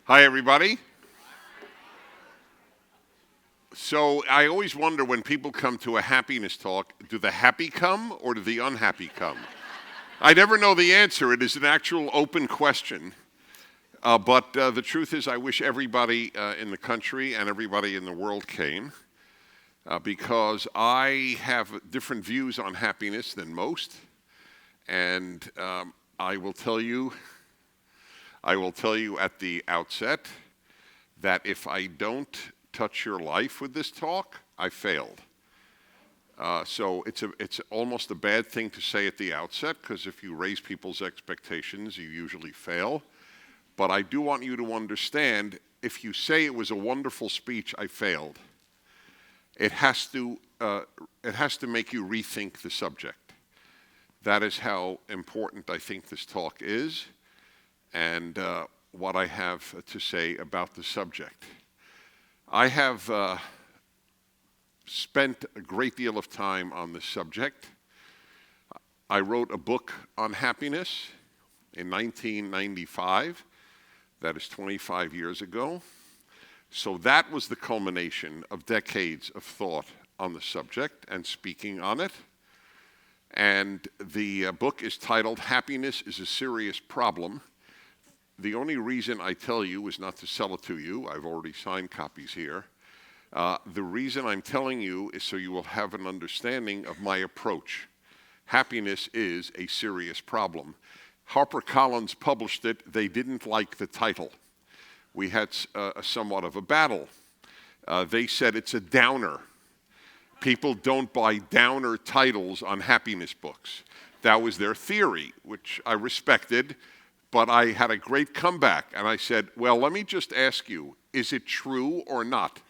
Hi, everybody. So I always wonder when people come to a happiness talk, do the happy come or do the unhappy come? I never know the answer. It is an actual open question. But the truth is, I wish everybody in the country and everybody in the world came because I have different views on happiness than most. And I will tell you at the outset that if I don't touch your life with this talk, I failed. So it's almost a bad thing to say at the outset, because if you raise people's expectations, you usually fail. But I do want you to understand, if you say it was a wonderful speech, I failed. It has to make you rethink the subject. That is how important I think this talk is, and what I have to say about the subject. I have spent a great deal of time on this subject. I wrote a book on happiness in 1995. That is 25 years ago. So that was the culmination of decades of thought on the subject and speaking on it. And the book is titled Happiness is a Serious Problem. The only reason I tell you is not to sell it to you. I've already signed copies here. The reason I'm telling you is so you will have an understanding of my approach. Happiness is a serious problem. HarperCollins published it. They didn't like the title. We had somewhat of a battle. They said it's a downer. People don't buy downer titles on happiness books. That was their theory, which I respected. But I had a great comeback, and I said, well, let me just ask you, is it true or not?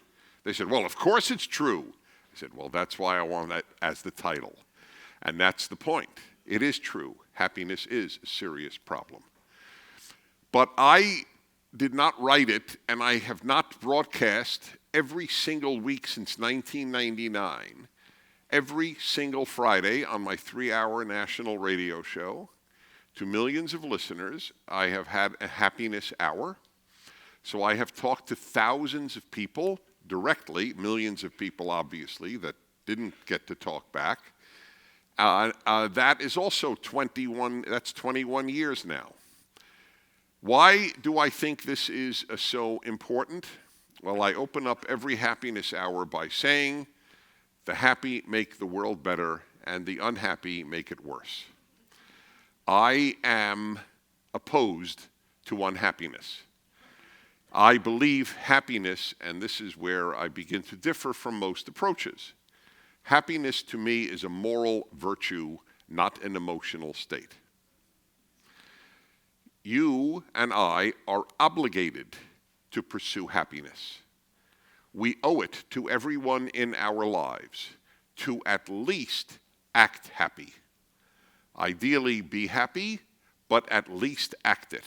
They said, well, of course it's true. I said, well, that's why I want that as the title. And that's the point. It is true. Happiness is a serious problem. But I did not write it, and I have not broadcast every single week since 1999, every single Friday on my 3-hour national radio show. To millions of listeners, I have had a happiness hour. So I have talked to thousands of people directly, millions of people, obviously, that didn't get to talk back. That is also 21 years now. Why do I think this is so important? Well, I open up every happiness hour by saying, the happy make the world better, and the unhappy make it worse. I am opposed to unhappiness. I believe happiness, and this is where I begin to differ from most approaches. Happiness to me is a moral virtue, not an emotional state. You and I are obligated to pursue happiness. We owe it to everyone in our lives to at least act happy. Ideally, be happy, but at least act it.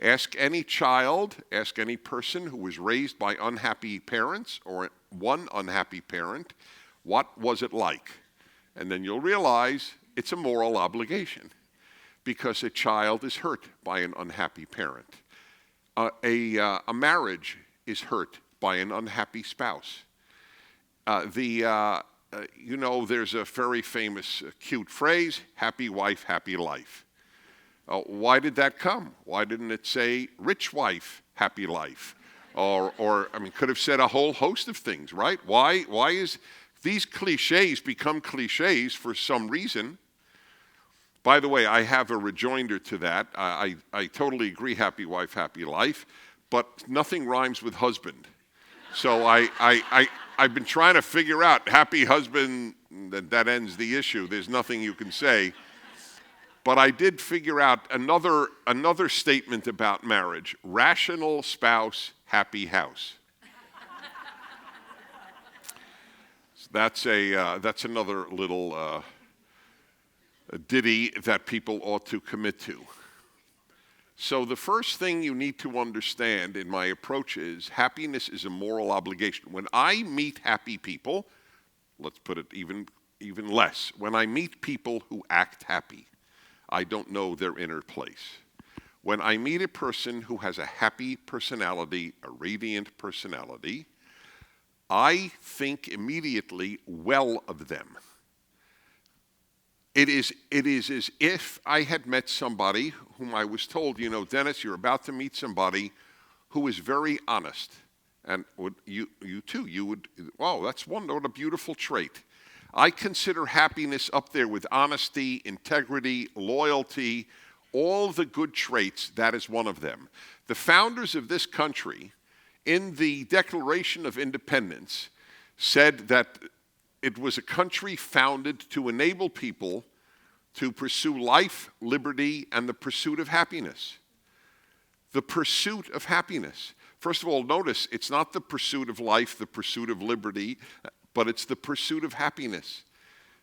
Ask any child, ask any person who was raised by unhappy parents or one unhappy parent, what was it like? And then you'll realize it's a moral obligation because a child is hurt by an unhappy parent. A marriage is hurt by an unhappy spouse. There's a very famous, cute phrase, happy wife, happy life. Why did that come? Why didn't it say rich wife, happy life? Could have said a whole host of things, right? Why is these cliches become cliches for some reason? By the way, I have a rejoinder to that. I totally agree, happy wife, happy life, but nothing rhymes with husband. So I've been trying to figure out, happy husband, that ends the issue. There's nothing you can say. But I did figure out another statement about marriage. Rational spouse, happy house. So that's another little ditty that people ought to commit to. So the first thing you need to understand in my approach is happiness is a moral obligation. When I meet happy people, let's put it even less, when I meet people who act happy, I don't know their inner place. When I meet a person who has a happy personality, a radiant personality, I think immediately well of them. It is as if I had met somebody whom I was told, Dennis, you're about to meet somebody who is very honest. And you too, you would, wow, what a beautiful trait. I consider happiness up there with honesty, integrity, loyalty, all the good traits. That is one of them. The founders of this country, in the Declaration of Independence, said that it was a country founded to enable people to pursue life, liberty, and the pursuit of happiness. The pursuit of happiness. First of all, notice, it's not the pursuit of life, the pursuit of liberty, but it's the pursuit of happiness.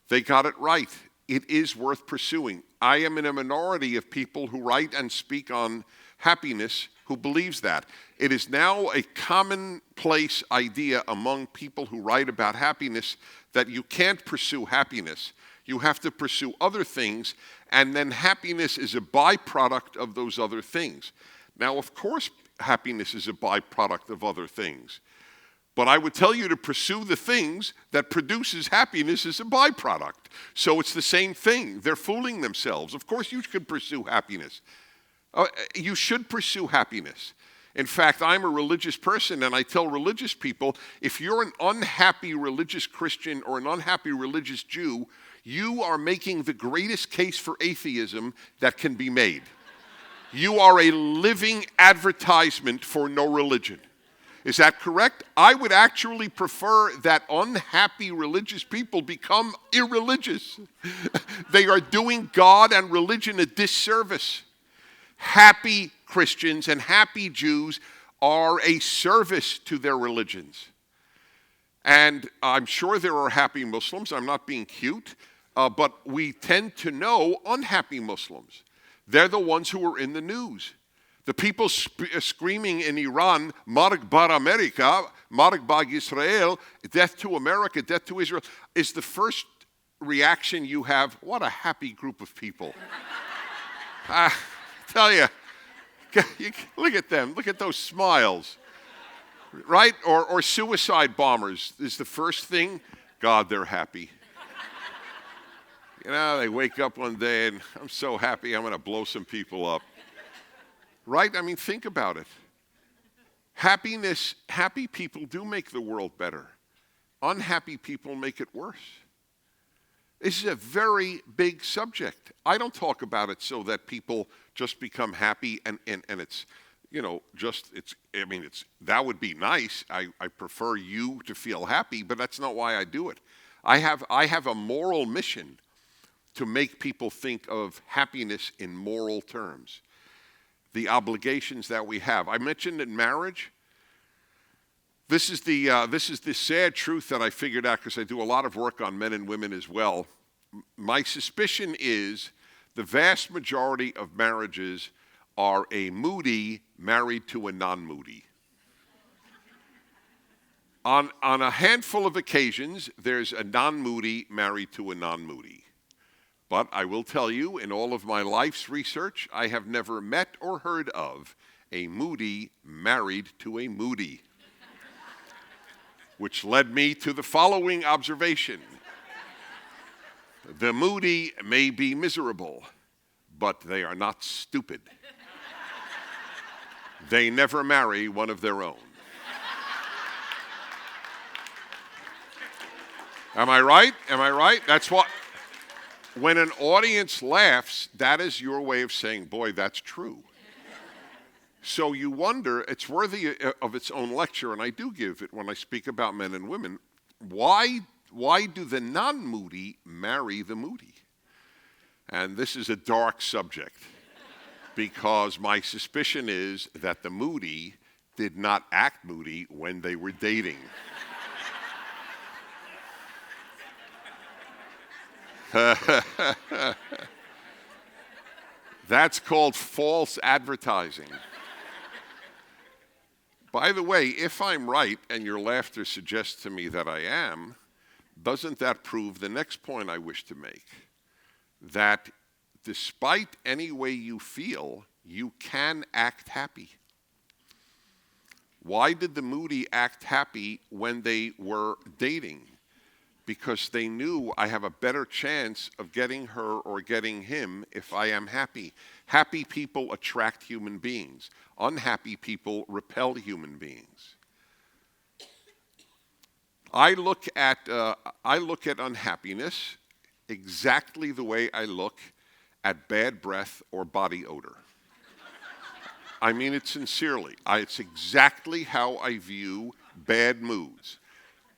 They got it right. It is worth pursuing. I am in a minority of people who write and speak on happiness who believes that. It is now a commonplace idea among people who write about happiness that you can't pursue happiness. You have to pursue other things, and then happiness is a byproduct of those other things. Now, of course, happiness is a byproduct of other things. But I would tell you to pursue the things that produces happiness as a byproduct. So it's the same thing. They're fooling themselves. Of course you can pursue happiness. You should pursue happiness. In fact, I'm a religious person, and I tell religious people, if you're an unhappy religious Christian or an unhappy religious Jew, you are making the greatest case for atheism that can be made. You are a living advertisement for no religion. Is that correct? I would actually prefer that unhappy religious people become irreligious. They are doing God and religion a disservice. Happy Christians and happy Jews are a service to their religions. And I'm sure there are happy Muslims. I'm not being cute. But we tend to know unhappy Muslims. They're the ones who are in the news. The people screaming in Iran, Marg bar America, Marg bar Israel, death to America, death to Israel, is the first reaction you have. What a happy group of people. I tell you, look at them. Look at those smiles. Right? Or suicide bombers is the first thing. God, they're happy. They wake up one day and I'm so happy I'm going to blow some people up. Right? I mean, think about it. Happy people do make the world better. Unhappy people make it worse. This is a very big subject. I don't talk about it so that people just become happy and it's, that would be nice. I prefer you to feel happy, but that's not why I do it. I have a moral mission to make people think of happiness in moral terms. The obligations that we have. I mentioned in marriage. This is the sad truth that I figured out because I do a lot of work on men and women as well. My suspicion is the vast majority of marriages are a moody married to a non-moody. On a handful of occasions, there's a non-moody married to a non-moody. But I will tell you, in all of my life's research, I have never met or heard of a moody married to a moody. Which led me to the following observation. The moody may be miserable, but they are not stupid. They never marry one of their own. Am I right? Am I right? That's what... When an audience laughs, that is your way of saying, boy, that's true. So you wonder, it's worthy of its own lecture, and I do give it when I speak about men and women. Why do the non-moody marry the moody? And this is a dark subject, because my suspicion is that the moody did not act moody when they were dating. That's called false advertising. By the way, if I'm right, and your laughter suggests to me that I am, doesn't that prove the next point I wish to make? That despite any way you feel, you can act happy. Why did the Moody act happy when they were dating? Because they knew I have a better chance of getting her or getting him if I am happy. Happy people attract human beings. Unhappy people repel human beings. I look at unhappiness exactly the way I look at bad breath or body odor. I mean it sincerely. It's exactly how I view bad moods.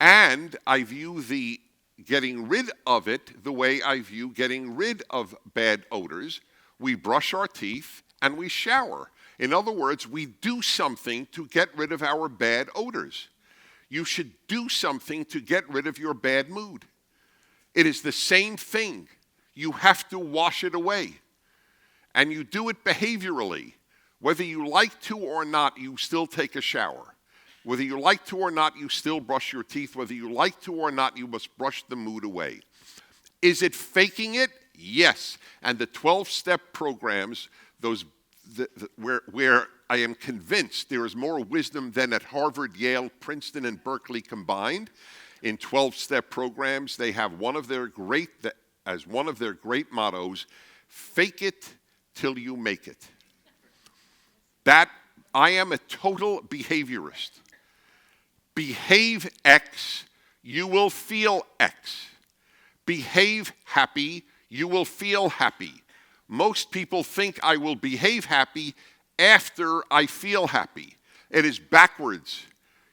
And I view the getting rid of it the way I view getting rid of bad odors. We brush our teeth and we shower. In other words, we do something to get rid of our bad odors. You should do something to get rid of your bad mood. It is the same thing. You have to wash it away. And you do it behaviorally. Whether you like to or not, you still take a shower. Whether you like to or not, you still brush your teeth. Whether you like to or not, you must brush the mood away. Is it faking it? Yes. And the 12-step programs, where I am convinced there is more wisdom than at Harvard, Yale, Princeton, and Berkeley combined. In 12-step programs, they have as one of their great mottos, fake it till you make it. That I am a total behaviorist. Behave X, you will feel X. Behave happy, you will feel happy. Most people think I will behave happy after I feel happy. It is backwards.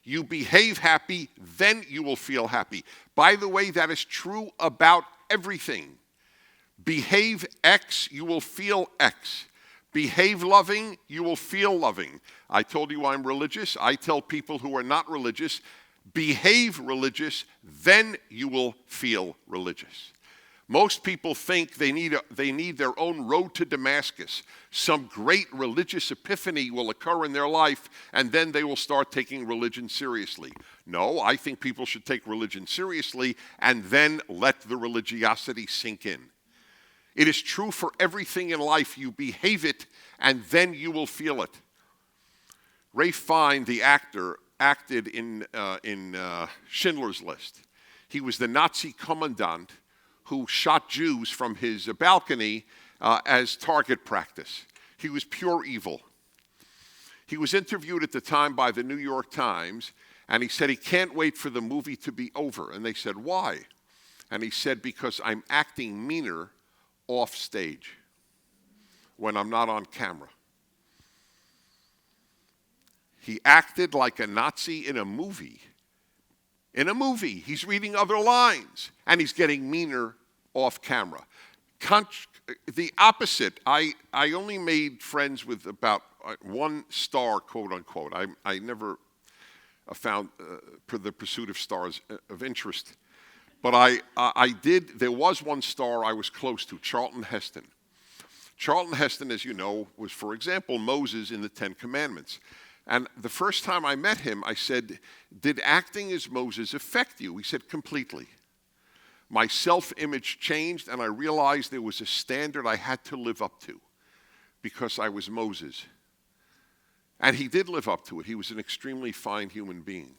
You behave happy, then you will feel happy. By the way, that is true about everything. Behave X, you will feel X. Behave loving, you will feel loving. I told you I'm religious. I tell people who are not religious, behave religious, then you will feel religious. Most people think they need their own road to Damascus. Some great religious epiphany will occur in their life, and then they will start taking religion seriously. No, I think people should take religion seriously and then let the religiosity sink in. It is true for everything in life. You behave it, and then you will feel it. Ralph Fiennes, the actor, acted in Schindler's List. He was the Nazi commandant who shot Jews from his balcony as target practice. He was pure evil. He was interviewed at the time by the New York Times, and he said he can't wait for the movie to be over. And they said, why? And he said, because I'm acting meaner off stage when I'm not on camera. He acted like a Nazi in a movie. In a movie, he's reading other lines, and he's getting meaner off camera. The opposite, I only made friends with about one star, quote unquote. I never found the pursuit of stars of interest. But I did, there was one star I was close to, Charlton Heston. Charlton Heston, as you know, was, for example, Moses in the Ten Commandments. And the first time I met him, I said, did acting as Moses affect you? He said, completely. My self-image changed, and I realized there was a standard I had to live up to because I was Moses. And he did live up to it. He was an extremely fine human being.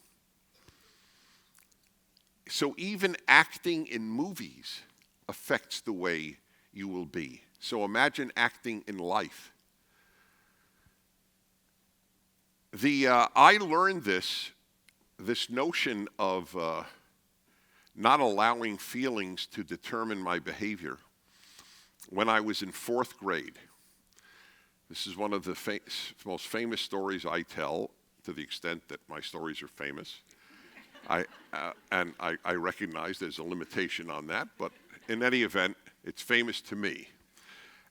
So even acting in movies affects the way you will be. So imagine acting in life. I learned this notion of not allowing feelings to determine my behavior when I was in 4th grade. This is one of the most famous stories I tell, to the extent that my stories are famous. I recognize there's a limitation on that, but in any event, it's famous to me.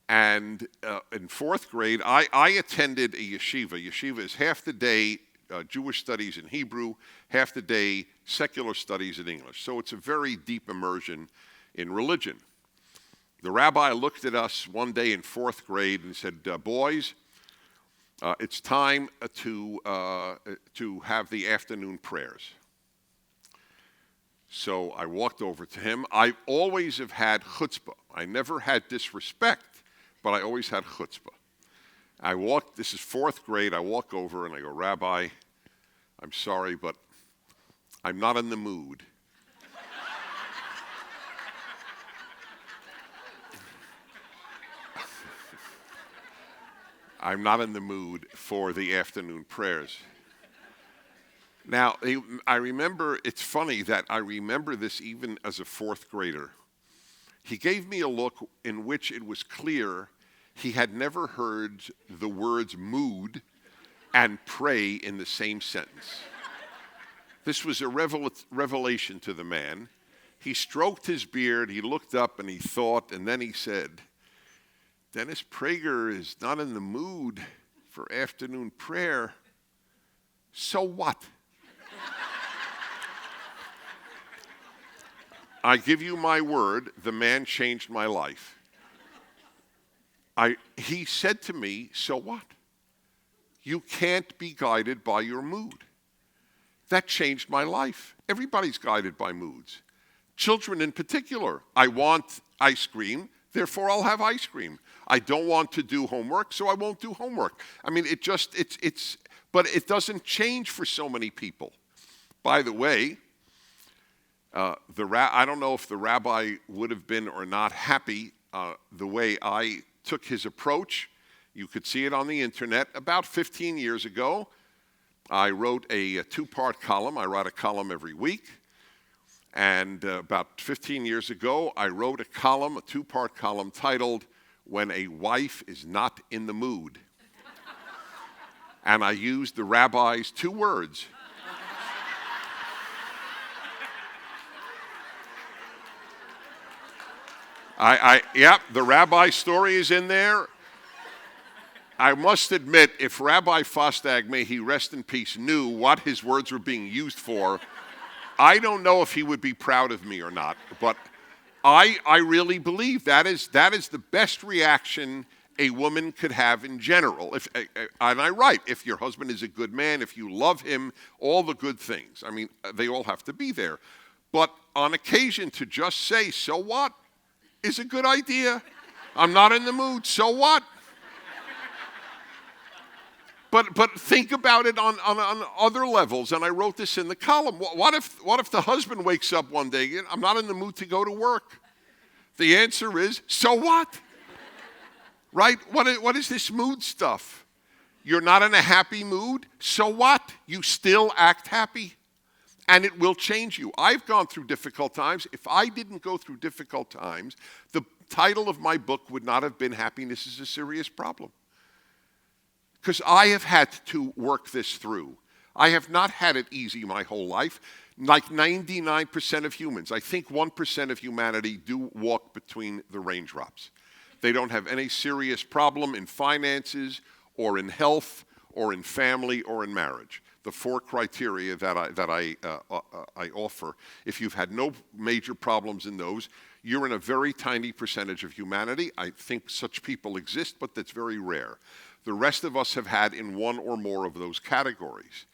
And in 4th grade, I attended a yeshiva. Yeshiva is half the day Jewish studies in Hebrew, half the day secular studies in English. So it's a very deep immersion in religion. The rabbi looked at us one day in 4th grade and said, boys, it's time to have the afternoon prayers. So I walked over to him. I always have had chutzpah. I never had disrespect, but I always had chutzpah. This is fourth grade, I walk over and I go, Rabbi, I'm sorry, but I'm not in the mood. I'm not in the mood for the afternoon prayers. Now, I remember, it's funny that I remember this even as a fourth grader. He gave me a look in which it was clear he had never heard the words mood and pray in the same sentence. This was a revelation to the man. He stroked his beard, he looked up and he thought, and then he said, Dennis Prager is not in the mood for afternoon prayer. So what? I give you my word, the man changed my life. He said to me, so what? You can't be guided by your mood. That changed my life. Everybody's guided by moods. Children in particular. I want ice cream, therefore I'll have ice cream. I don't want to do homework, so I won't do homework. I mean, but it doesn't change for so many people. By the way, I don't know if the rabbi would have been or not happy the way I took his approach. You could see it on the internet. About 15 years ago, I wrote a two-part column. I write a column every week. And about 15 years ago, I wrote a two-part column titled, When a Wife is Not in the Mood. And I used the rabbi's 2 words. The rabbi story is in there. I must admit, if Rabbi Fostag, may he rest in peace, knew what his words were being used for, I don't know if he would be proud of me or not. But I really believe that is the best reaction a woman could have in general. And I write, if your husband is a good man, if you love him, all the good things. I mean, they all have to be there. But on occasion, to just say, so what, is a good idea. I'm not in the mood, so what? But think about it on other levels, and I wrote this in the column. What if the husband wakes up one day, and I'm not in the mood to go to work? The answer is, so what? Right? What is this mood stuff? You're not in a happy mood, so what? You still act happy, and it will change you. I've gone through difficult times. If I didn't go through difficult times, the title of my book would not have been Happiness is a Serious Problem. Because I have had to work this through. I have not had it easy my whole life. Like 99% of humans, I think 1% of humanity do walk between the raindrops. They don't have any serious problem in finances or in health or in family or in marriage. The 4 criteria that I offer, if you've had no major problems in those, you're in a very tiny percentage of humanity. I think such people exist, but that's very rare. The rest of us have had in one or more of those categories.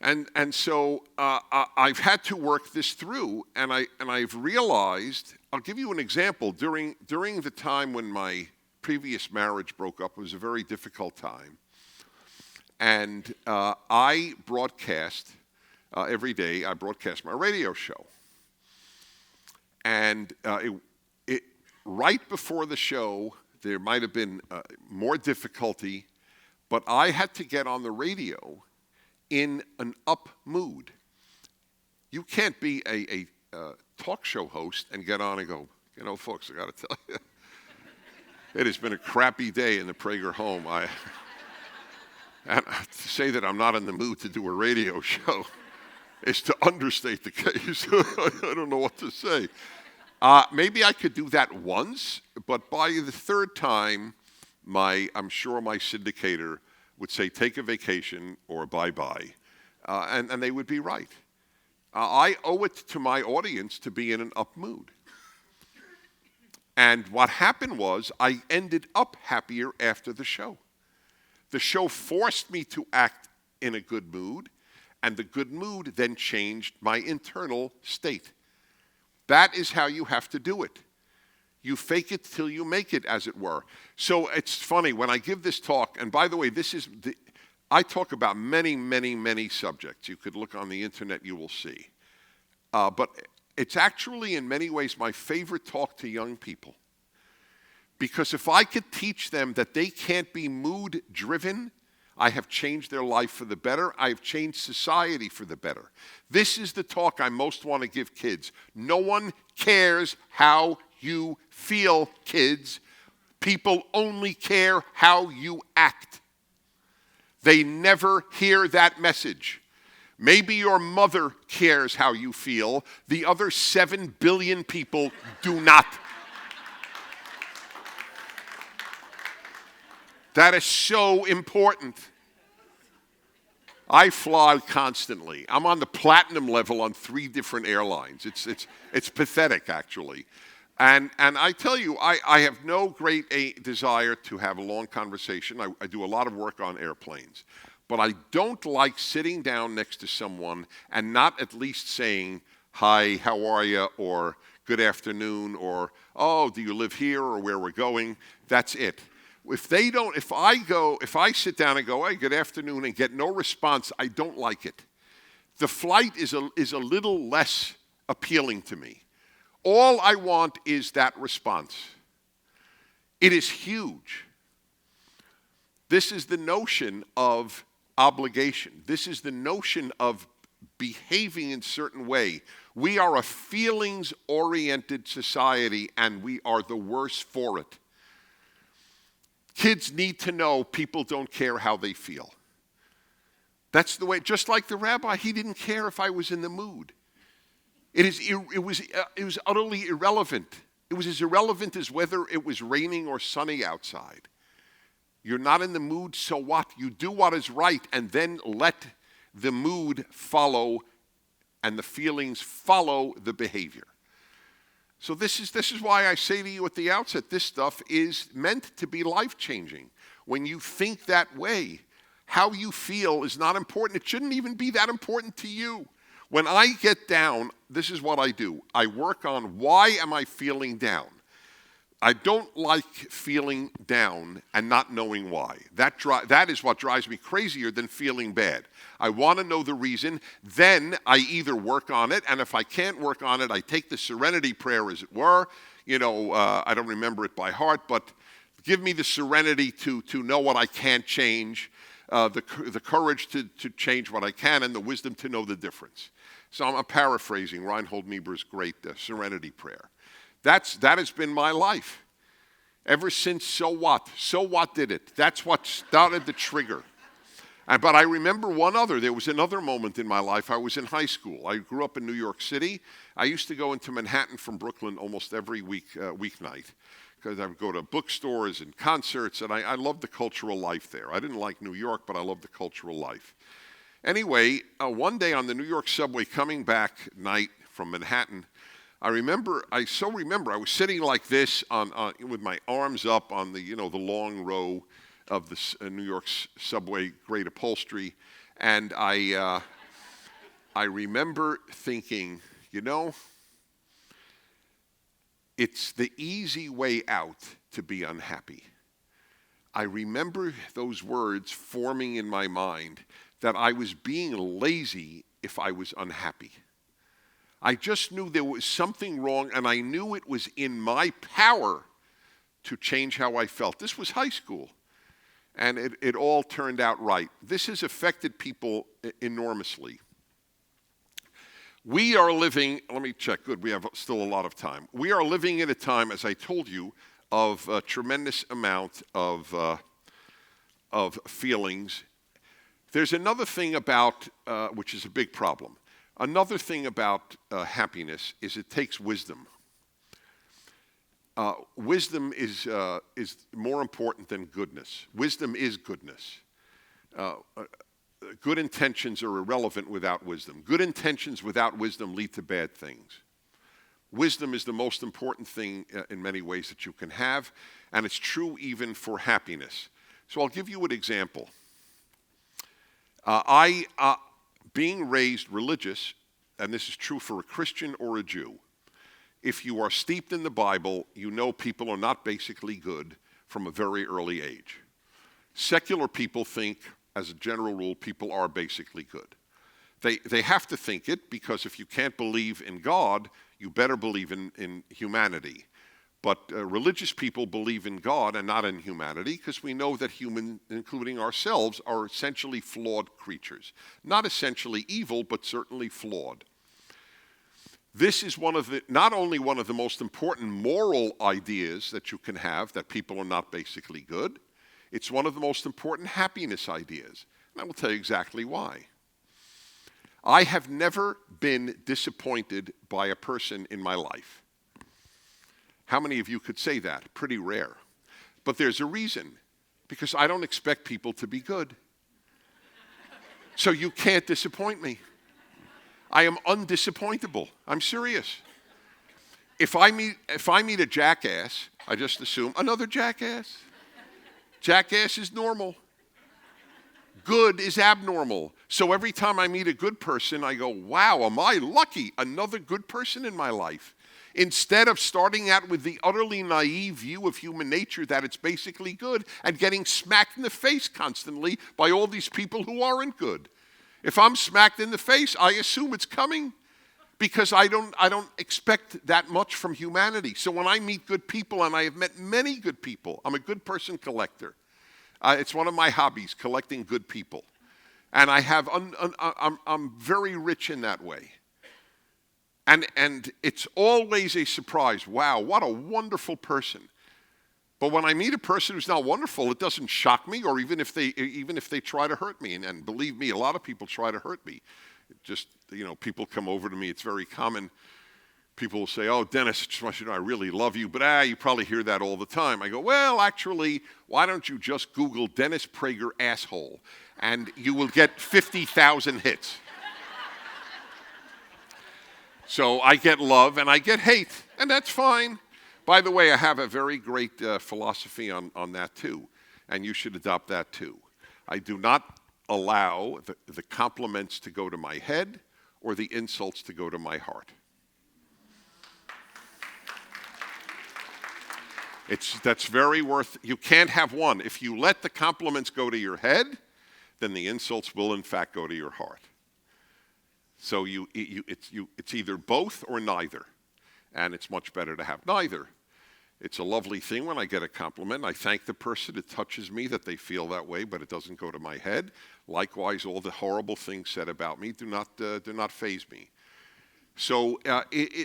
And so I've had to work this through, and I've realized, I'll give you an example. During the time when my previous marriage broke up, it was a very difficult time. And I broadcast every day, I broadcast my radio show. And right before the show, there might have been more difficulty, but I had to get on the radio in an up mood. You can't be a talk show host and get on and go, you know, folks, I got to tell you, it has been a crappy day in the Prager home. And to say that I'm not in the mood to do a radio show is to understate the case. I don't know what to say. Maybe I could do that once, but by the 3rd time, I'm sure my syndicator would say, take a vacation or bye-bye, and they would be right. I owe it to my audience to be in an up mood. And what happened was I ended up happier after the show. The show forced me to act in a good mood, and the good mood then changed my internal state. That is how you have to do it. You fake it till you make it, as it were. So it's funny, when I give this talk, and by the way, I talk about many, many, many subjects. You could look on the internet, you will see. But it's actually, in many ways, my favorite talk to young people. Because if I could teach them that they can't be mood-driven, I have changed their life for the better. I have changed society for the better. This is the talk I most want to give kids. No one cares how you feel, kids. People only care how you act. They never hear that message. Maybe your mother cares how you feel. The other 7 billion people do not. That is so important. I fly constantly. I'm on the platinum level on 3 different airlines. It's pathetic, actually. And I tell you, I have no great desire to have a long conversation. I do a lot of work on airplanes. But I don't like sitting down next to someone and not at least saying, hi, how are you, or good afternoon, or, oh, do you live here, or where we're going? That's it. If I sit down and go, hey, good afternoon, and get no response, I don't like it. The flight is a little less appealing to me. All I want is that response. It is huge. This is the notion of obligation. This is the notion of behaving in a certain way. We are a feelings-oriented society, and we are the worse for it. Kids need to know people don't care how they feel. That's the way, just like the rabbi, he didn't care if I was in the mood. It was utterly irrelevant. It was as irrelevant as whether it was raining or sunny outside. You're not in the mood, so what? You do what is right, and then let the mood follow and the feelings follow the behavior. So this is why I say to you at the outset, this stuff is meant to be life-changing. When you think that way, how you feel is not important. It shouldn't even be that important to you. When I get down, this is what I do. I work on why am I feeling down. I don't like feeling down and not knowing why. That is what drives me crazier than feeling bad. I want to know the reason. Then I either work on it, and if I can't work on it, I take the serenity prayer, as it were. I don't remember it by heart, but give me the serenity to know what I can't change, the courage to change what I can, and the wisdom to know the difference. So I'm paraphrasing Reinhold Niebuhr's great serenity prayer. That has been my life. Ever since So What? So What did it. That's what started the trigger. But I remember there was another moment in my life. I was in high school. I grew up in New York City. I used to go into Manhattan from Brooklyn almost every weeknight, because I would go to bookstores and concerts, and I loved the cultural life there. I didn't like New York, but I loved the cultural life. Anyway, one day on the New York subway coming back night from Manhattan, I was sitting like this with my arms up on the long row of the New York subway, great upholstery, and I remember thinking, it's the easy way out to be unhappy. I remember those words forming in my mind that I was being lazy if I was unhappy. I just knew there was something wrong, and I knew it was in my power to change how I felt. This was high school, and it all turned out right. This has affected people enormously. We are living, let me check, good, we have still a lot of time. We are living in a time, as I told you, of a tremendous amount of feelings. There's another thing about, which is a big problem. Another thing about happiness is it takes wisdom. Wisdom is more important than goodness. Wisdom is goodness. Good intentions are irrelevant without wisdom. Good intentions without wisdom lead to bad things. Wisdom is the most important thing in many ways that you can have, and it's true even for happiness. So I'll give you an example. Being raised religious, and this is true for a Christian or a Jew, if you are steeped in the Bible, you know people are not basically good from a very early age. Secular people think, as a general rule, people are basically good. They have to think it, because if you can't believe in God, you better believe in humanity. But religious people believe in God and not in humanity, because we know that humans, including ourselves, are essentially flawed creatures. Not essentially evil, but certainly flawed. This is not only one of the most important moral ideas that you can have, that people are not basically good, it's one of the most important happiness ideas. And I will tell you exactly why. I have never been disappointed by a person in my life. How many of you could say that? Pretty rare. But there's a reason. Because I don't expect people to be good. So you can't disappoint me. I am undisappointable. I'm serious. If I meet a jackass, I just assume another jackass. Jackass is normal. Good is abnormal. So every time I meet a good person, I go, wow, am I lucky? Another good person in my life. Instead of starting out with the utterly naive view of human nature that it's basically good and getting smacked in the face constantly by all these people who aren't good. If I'm smacked in the face, I assume it's coming, because I don't expect that much from humanity. So when I meet good people, and I have met many good people, I'm a good person collector. It's one of my hobbies, collecting good people. And I'm very rich in that way. And it's always a surprise. Wow, what a wonderful person. But when I meet a person who's not wonderful, it doesn't shock me, or even if they try to hurt me. And believe me, a lot of people try to hurt me. People come over to me. It's very common. People will say, oh, Dennis, just want you to know I really love you. But you probably hear that all the time. I go, well, actually, why don't you just Google Dennis Prager asshole, and you will get 50,000 hits. So I get love and I get hate, and that's fine. By the way, I have a very great philosophy on that too, and you should adopt that too. I do not allow the compliments to go to my head or the insults to go to my heart. That's very you can't have one. If you let the compliments go to your head, then the insults will in fact go to your heart. So it's either both or neither. And it's much better to have neither. It's a lovely thing when I get a compliment. I thank the person. It touches me that they feel that way, but it doesn't go to my head. Likewise, all the horrible things said about me do not faze me. So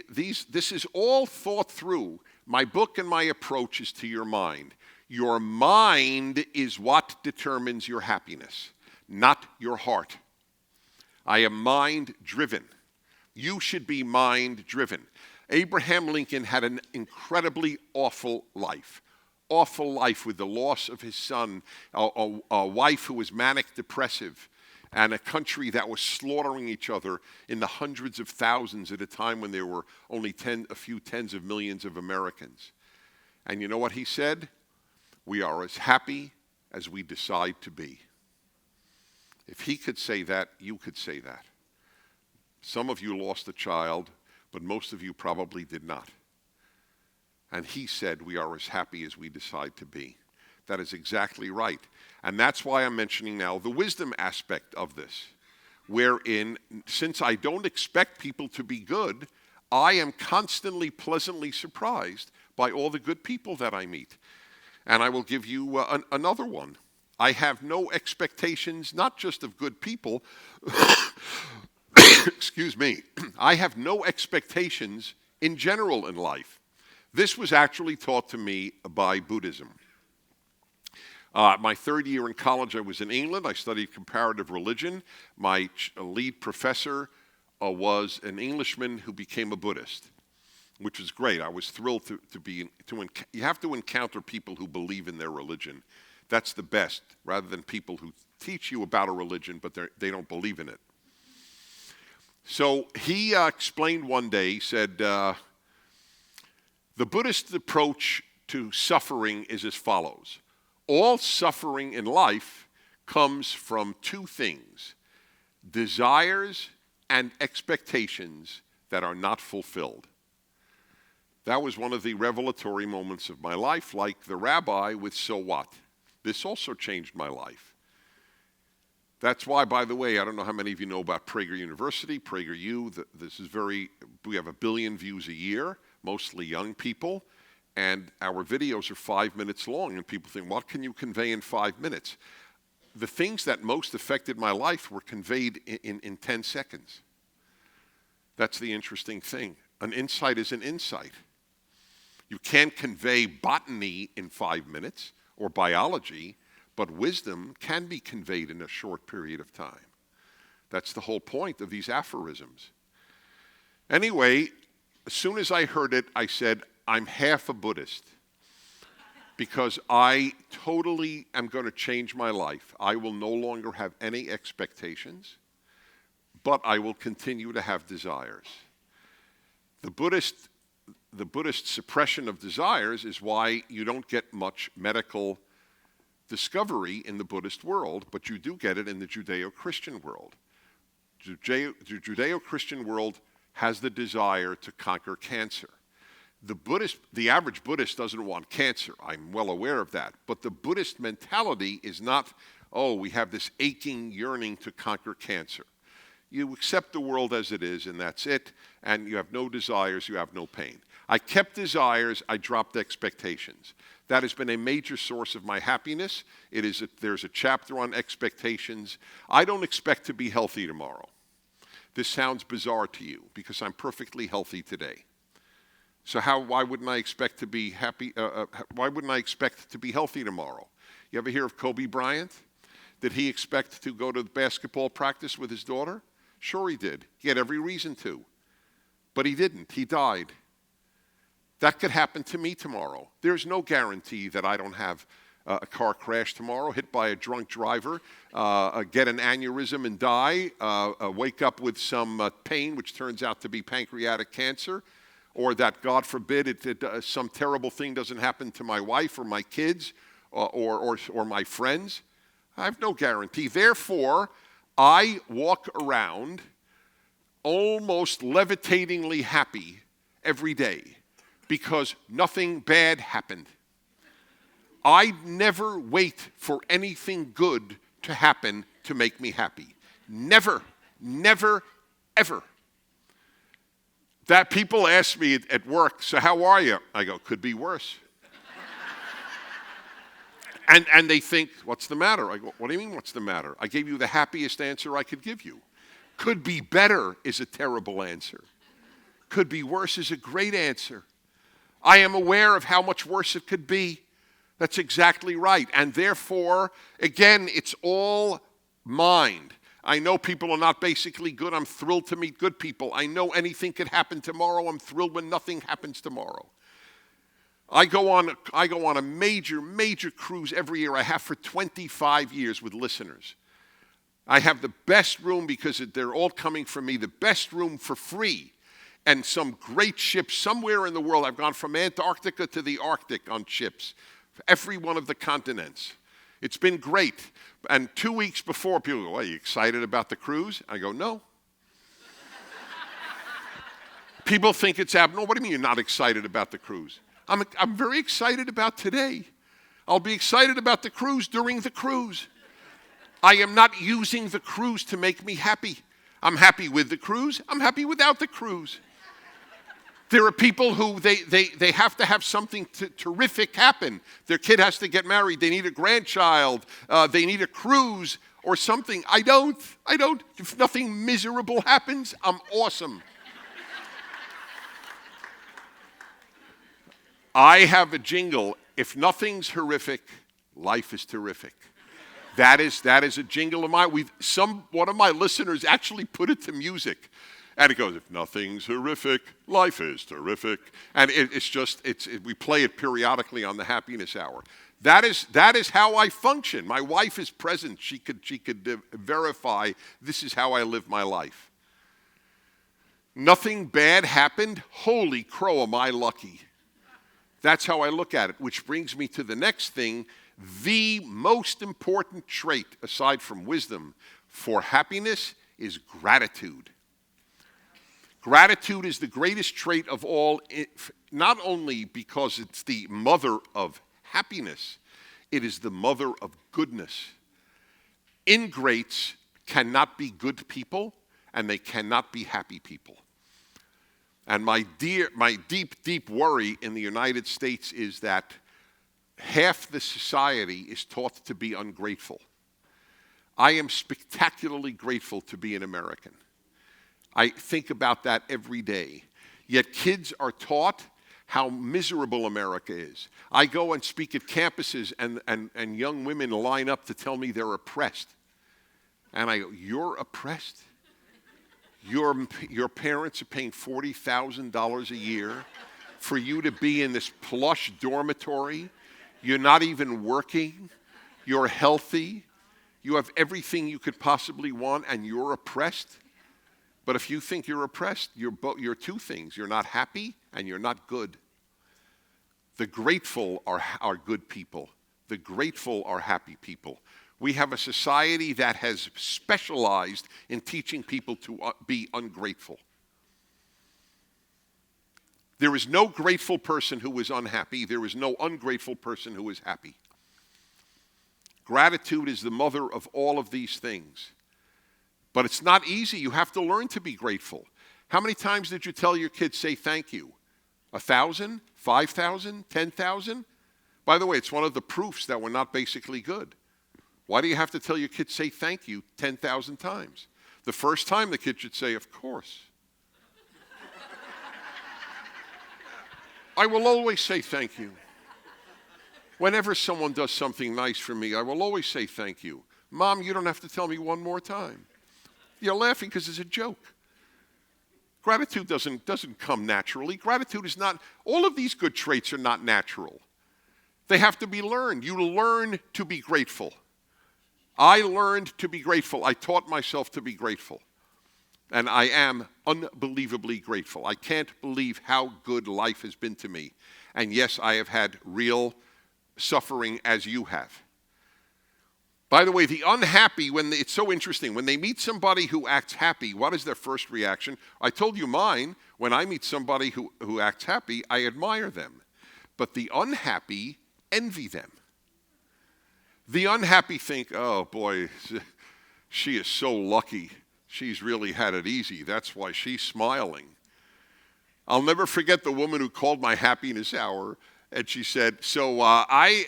this is all thought through. My book and my approach is to your mind. Your mind is what determines your happiness, not your heart. I am mind-driven. You should be mind-driven. Abraham Lincoln had an incredibly awful life with the loss of his son, a wife who was manic depressive, and a country that was slaughtering each other in the hundreds of thousands at a time when there were only a few tens of millions of Americans. And you know what he said? We are as happy as we decide to be. If he could say that, you could say that. Some of you lost a child, but most of you probably did not. And he said, we are as happy as we decide to be. That is exactly right. And that's why I'm mentioning now the wisdom aspect of this, wherein, since I don't expect people to be good, I am constantly pleasantly surprised by all the good people that I meet. And I will give you another one. I have no expectations, not just of good people, excuse me, I have no expectations in general in life. This was actually taught to me by Buddhism. My third year in college, I was in England. I studied comparative religion. My lead professor was an Englishman who became a Buddhist, which was great. I was thrilled you have to encounter people who believe in their religion. That's the best, rather than people who teach you about a religion, but they don't believe in it. So he explained one day, he said, the Buddhist approach to suffering is as follows. All suffering in life comes from two things: desires and expectations that are not fulfilled. That was one of the revelatory moments of my life, like the rabbi with "so what?" This also changed my life. That's why, by the way, I don't know how many of you know about Prager University, PragerU. We have 1 billion views a year, mostly young people, and our videos are 5 minutes long, and people think, what can you convey in 5 minutes? The things that most affected my life were conveyed in 10 seconds. That's the interesting thing. An insight is an insight. You can't convey botany in 5 minutes or biology, but wisdom can be conveyed in a short period of time. That's the whole point of these aphorisms. Anyway, as soon as I heard it, I said, I'm half a Buddhist, because I totally am going to change my life. I will no longer have any expectations, but I will continue to have desires. The Buddhist suppression of desires is why you don't get much medical discovery in the Buddhist world, but you do get it in the Judeo-Christian world. The Judeo-Christian world has the desire to conquer cancer. The average Buddhist doesn't want cancer. I'm well aware of that. But the Buddhist mentality is not, oh, we have this aching yearning to conquer cancer. You accept the world as it is, and that's it, and you have no desires, you have no pain. I kept desires, I dropped expectations. That has been a major source of my happiness. There's a chapter on expectations. I don't expect to be healthy tomorrow. This sounds bizarre to you, because I'm perfectly healthy today. So why wouldn't I expect to be happy? Why wouldn't I expect to be healthy tomorrow? You ever hear of Kobe Bryant? Did he expect to go to basketball practice with his daughter? Sure he did. He had every reason to. But he didn't. He died. That could happen to me tomorrow. There's no guarantee that I don't have a car crash tomorrow, hit by a drunk driver, get an aneurysm and die, wake up with some pain, which turns out to be pancreatic cancer, or that, God forbid, some terrible thing doesn't happen to my wife or my kids or my friends. I have no guarantee. Therefore, I walk around almost levitatingly happy every day because nothing bad happened. I never wait for anything good to happen to make me happy. Never, never, ever. That people ask me at work, so how are you? I go, could be worse. And they think, what's the matter? I go, what do you mean, what's the matter? I gave you the happiest answer I could give you. Could be better is a terrible answer. Could be worse is a great answer. I am aware of how much worse it could be. That's exactly right. And therefore, again, it's all mind. I know people are not basically good. I'm thrilled to meet good people. I know anything could happen tomorrow. I'm thrilled when nothing happens tomorrow. I go on a major cruise every year. I have for 25 years with listeners. I have the best room because they're all coming from me, the best room for free. And some great ships somewhere in the world. I've gone from Antarctica to the Arctic on ships, every one of the continents. It's been great. And 2 weeks before, people go, are you excited about the cruise? I go, no. People think it's abnormal. What do you mean you're not excited about the cruise? I'm very excited about today. I'll be excited about the cruise during the cruise. I am not using the cruise to make me happy. I'm happy with the cruise. I'm happy without the cruise. There are people who they have to have something terrific happen. Their kid has to get married. They need a grandchild. They need a cruise or something. I don't. If nothing miserable happens, I'm awesome. I have a jingle. If nothing's horrific, life is terrific. That is a jingle of mine. One of my listeners actually put it to music. And it goes, if nothing's horrific, life is terrific. And we play it periodically on the Happiness Hour. That is how I function. My wife is present. She could verify this is how I live my life. Nothing bad happened. Holy crow, am I lucky. That's how I look at it, which brings me to the next thing. The most important trait, aside from wisdom, for happiness is gratitude. Gratitude is the greatest trait of all, not only because it's the mother of happiness, it is the mother of goodness. Ingrates cannot be good people, and they cannot be happy people. And my deep, deep worry in the United States is that half the society is taught to be ungrateful. I am spectacularly grateful to be an American. I think about that every day. Yet kids are taught how miserable America is. I go and speak at campuses, and young women line up to tell me they're oppressed. And I go, you're oppressed? Your parents are paying $40,000 a year for you to be in this plush dormitory. You're not even working. You're healthy. You have everything you could possibly want, and you're oppressed. But if you think you're oppressed, you're two things. You're not happy, and you're not good. The grateful are good people. The grateful are happy people. We have a society that has specialized in teaching people to be ungrateful. There is no grateful person who is unhappy. There is no ungrateful person who is happy. Gratitude is the mother of all of these things. But it's not easy. You have to learn to be grateful. How many times did you tell your kids, say thank you? 1,000? 5,000? 10,000? By the way, it's one of the proofs that we're not basically good. Why do you have to tell your kids, say thank you 10,000 times? The first time the kid should say, of course. I will always say thank you. Whenever someone does something nice for me, I will always say thank you. Mom, you don't have to tell me one more time. You're laughing because it's a joke. Gratitude doesn't come naturally. Gratitude is not, all of these good traits are not natural. They have to be learned. You learn to be grateful. I learned to be grateful. I taught myself to be grateful. And I am unbelievably grateful. I can't believe how good life has been to me. And yes, I have had real suffering as you have. By the way, the unhappy, it's so interesting. When they meet somebody who acts happy, what is their first reaction? I told you mine. When I meet somebody who acts happy, I admire them. But the unhappy envy them. The unhappy think, oh boy, she is so lucky. She's really had it easy. That's why she's smiling. I'll never forget the woman who called my happiness hour, and she said, so I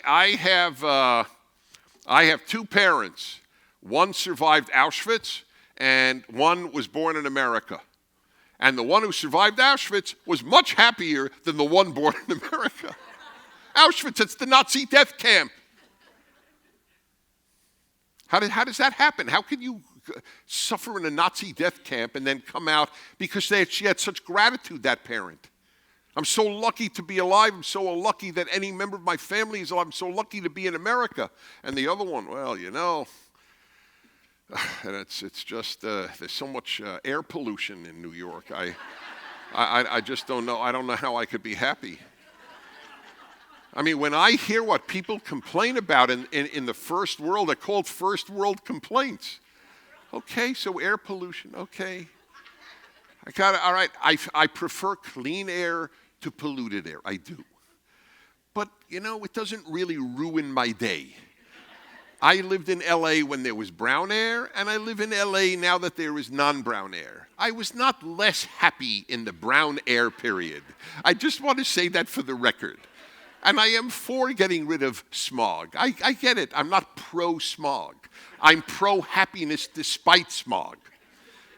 have two parents. One survived Auschwitz, and one was born in America. And the one who survived Auschwitz was much happier than the one born in America. Auschwitz, it's the Nazi death camp. How does that happen? How can you suffer in a Nazi death camp and then come out? Because she had such gratitude, that parent. I'm so lucky to be alive. I'm so lucky that any member of my family is alive. I'm so lucky to be in America. And the other one, well, you know, and it's just, there's so much air pollution in New York. I just don't know. I don't know how I could be happy. I mean, when I hear what people complain about in the first world, they're called first world complaints. Okay, so air pollution, okay. All right, I prefer clean air to polluted air, I do. But, you know, it doesn't really ruin my day. I lived in LA when there was brown air, and I live in LA now that there is non-brown air. I was not less happy in the brown air period. I just want to say that for the record. And I am for getting rid of smog. I get it. I'm not pro-smog. I'm pro-happiness despite smog.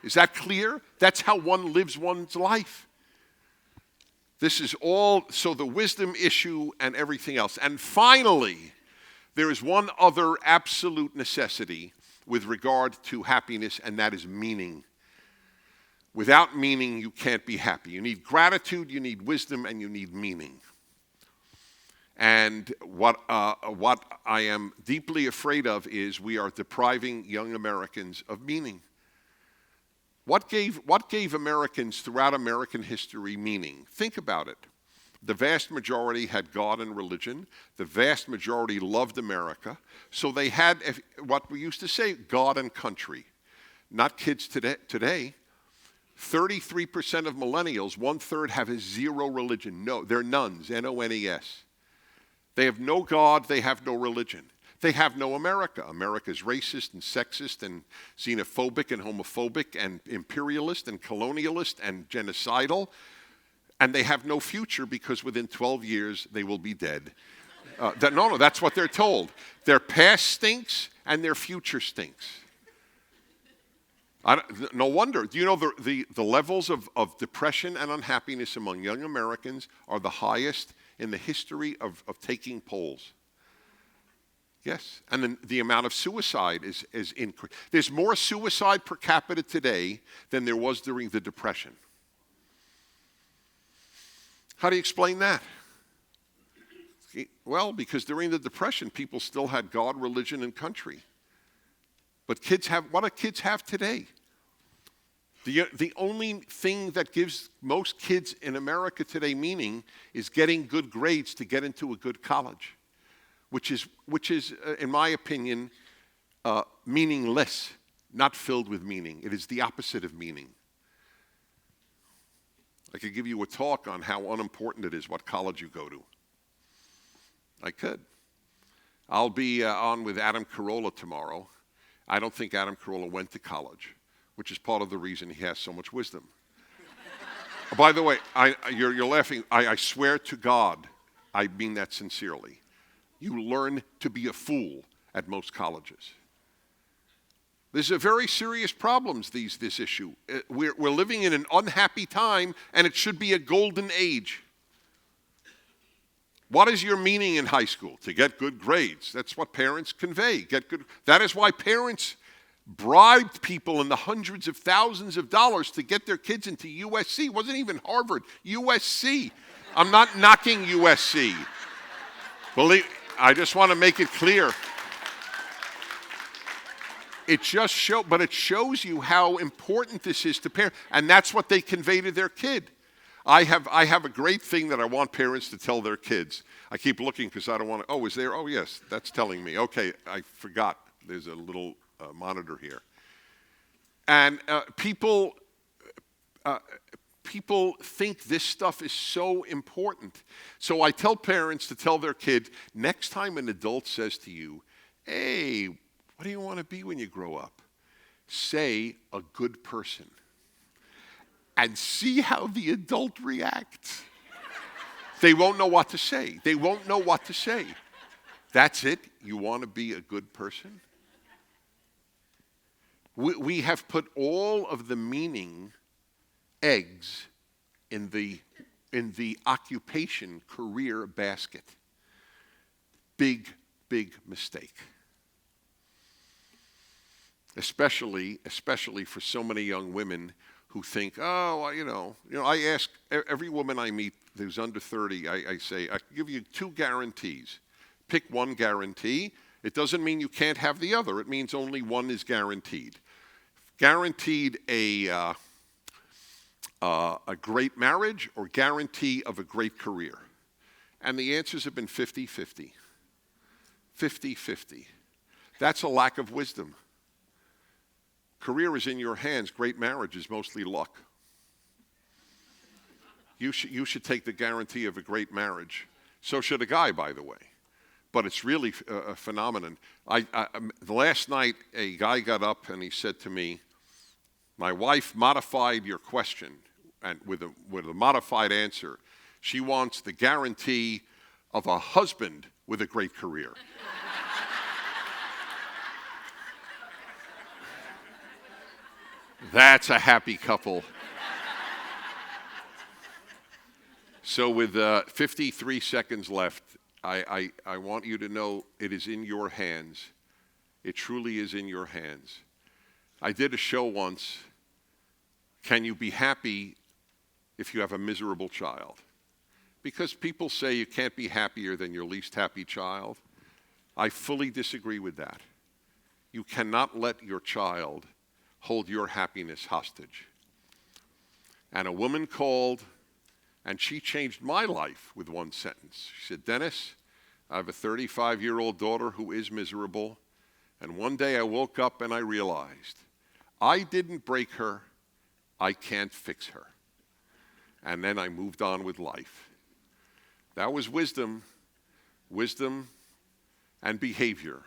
Is that clear? That's how one lives one's life. This is all, so the wisdom issue and everything else. And finally, there is one other absolute necessity with regard to happiness, and that is meaning. Without meaning, you can't be happy. You need gratitude, you need wisdom, and you need meaning. And what I am deeply afraid of is we are depriving young Americans of meaning. What gave Americans throughout American history meaning? Think about it. The vast majority had God and religion. The vast majority loved America. So they had what we used to say, God and country. Not kids today. 33% of millennials, one-third, have a zero religion. No, they're nones, N-O-N-E-S. They have no God, they have no religion. They have no America. America's racist and sexist and xenophobic and homophobic and imperialist and colonialist and genocidal. And they have no future because within 12 years they will be dead. No, that's what they're told. Their past stinks and their future stinks. No wonder. Do you know the levels of depression and unhappiness among young Americans are the highest in the history of taking polls? Yes. And then the amount of suicide is increased. There's more suicide per capita today than there was during the Depression. How do you explain that? Well, because during the Depression, people still had God, religion, and country. But what do kids have today? The only thing that gives most kids in America today meaning is getting good grades to get into a good college, which is in my opinion, meaningless, not filled with meaning. It is the opposite of meaning. I could give you a talk on how unimportant it is what college you go to. I could. I'll be on with Adam Carolla tomorrow. I don't think Adam Carolla went to college, which is part of the reason he has so much wisdom. By the way, you're laughing. I swear to God, I mean that sincerely. You learn to be a fool at most colleges. There's a very serious problems, this issue. We're living in an unhappy time, and it should be a golden age. What is your meaning in high school? To get good grades. That's what parents convey. That is why parents bribed people in the hundreds of thousands of dollars to get their kids into USC. It wasn't even Harvard, USC. I'm not knocking USC. I just want to make it clear. It shows you how important this is to parents, and that's what they convey to their kid. I have a great thing that I want parents to tell their kids. I keep looking because I don't want to. Oh, is there? Oh, yes, that's telling me. Okay, I forgot. There's a little monitor here. And people think this stuff is so important. So I tell parents to tell their kid, next time an adult says to you, hey, what do you want to be when you grow up? Say a good person. And see how the adult reacts. They won't know what to say. They won't know what to say. That's it? You want to be a good person? We have put all of the meaning eggs in the occupation career basket. Big, big mistake. Especially for so many young women who think, oh, well, I ask every woman I meet who's under 30, I say, I can give you 2 guarantees. Pick one guarantee. It doesn't mean you can't have the other. It means only one is guaranteed. Guaranteed a great marriage or guarantee of a great career. And the answers have been 50-50. 50-50. That's a lack of wisdom. Career is in your hands. Great marriage is mostly luck. You should take the guarantee of a great marriage. So should a guy, by the way. But it's really a phenomenon. Last night, a guy got up and he said to me, my wife modified your question and with a modified answer. She wants the guarantee of a husband with a great career. That's a happy couple. So with 53 seconds left, I want you to know it is in your hands. It truly is in your hands. I did a show once. Can you be happy if you have a miserable child? Because people say you can't be happier than your least happy child. I fully disagree with that. You cannot let your child hold your happiness hostage. And a woman called, and she changed my life with one sentence. She said, Dennis, I have a 35-year-old daughter who is miserable, and one day I woke up and I realized I didn't break her, I can't fix her. And then I moved on with life. That was wisdom. Wisdom and behavior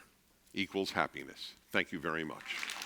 equals happiness. Thank you very much.